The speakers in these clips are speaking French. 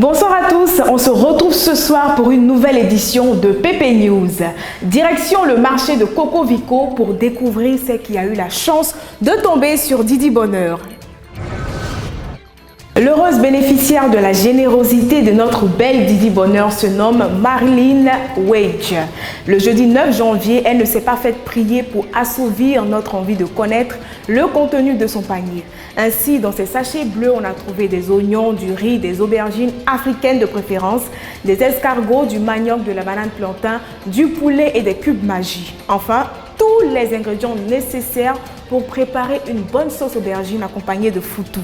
Bonsoir à tous, on se retrouve ce soir pour une nouvelle édition de PP News. Direction le marché de Coco Vico pour découvrir ce qui a eu la chance de tomber sur Didi Bonheur. L'heureuse bénéficiaire de la générosité de notre belle Didi Bonheur se nomme Marilyn Wage. Le jeudi 9 janvier, elle ne s'est pas faite prier pour assouvir notre envie de connaître le contenu de son panier. Ainsi, dans ses sachets bleus, on a trouvé des oignons, du riz, des aubergines africaines de préférence, des escargots, du manioc, de la banane plantain, du poulet et des cubes magie. Enfin, tous les ingrédients nécessaires pour préparer une bonne sauce aubergine accompagnée de foutou.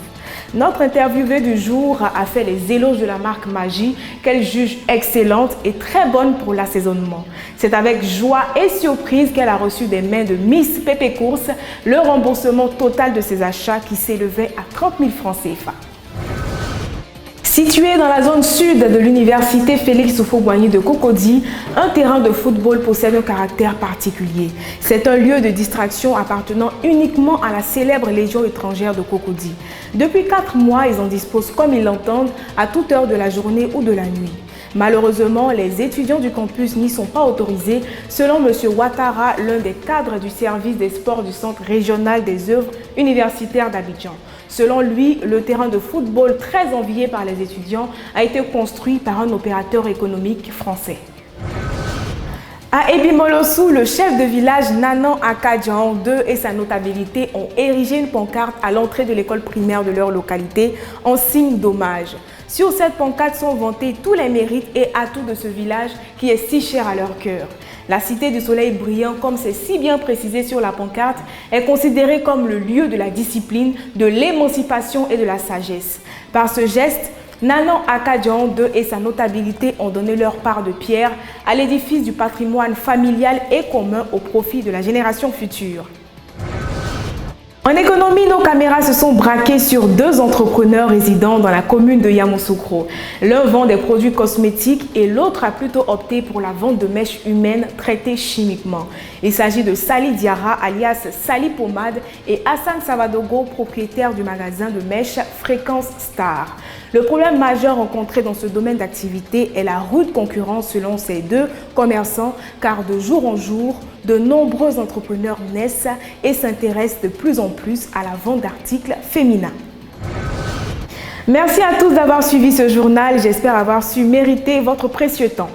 Notre interviewée du jour a fait les éloges de la marque Magie qu'elle juge excellente et très bonne pour l'assaisonnement. C'est avec joie et surprise qu'elle a reçu des mains de Miss Pépé Course le remboursement total de ses achats qui s'élevait à 30 000 francs CFA. Situé dans la zone sud de l'université Félix Houphouët-Boigny de Cocody, un terrain de football possède un caractère particulier. C'est un lieu de distraction appartenant uniquement à la célèbre Légion étrangère de Cocody. Depuis 4 mois, ils en disposent comme ils l'entendent à toute heure de la journée ou de la nuit. Malheureusement, les étudiants du campus n'y sont pas autorisés, selon M. Ouattara, l'un des cadres du service des sports du Centre régional des œuvres universitaires d'Abidjan. Selon lui, le terrain de football très envié par les étudiants a été construit par un opérateur économique français. À Ebimolosu, le chef de village Nanan Akadjan II et sa notabilité ont érigé une pancarte à l'entrée de l'école primaire de leur localité en signe d'hommage. Sur cette pancarte sont vantés tous les mérites et atouts de ce village qui est si cher à leur cœur. La cité du soleil brillant, comme c'est si bien précisé sur la pancarte, est considérée comme le lieu de la discipline, de l'émancipation et de la sagesse. Par ce geste, Nanan Akadjan II et sa notabilité ont donné leur part de pierre à l'édifice du patrimoine familial et commun au profit de la génération future. En économie, nos caméras se sont braquées sur 2 entrepreneurs résidant dans la commune de Yamoussoukro. L'un vend des produits cosmétiques et l'autre a plutôt opté pour la vente de mèches humaines traitées chimiquement. Il s'agit de Sali Diarra alias Sali Pomade et Hassan Savadogo, propriétaire du magasin de mèches Fréquence Star. Le problème majeur rencontré dans ce domaine d'activité est la rude concurrence selon ces 2 commerçants, car de jour en jour, de nombreux entrepreneurs naissent et s'intéressent de plus en plus à la vente d'articles féminins. Merci à tous d'avoir suivi ce journal. J'espère avoir su mériter votre précieux temps.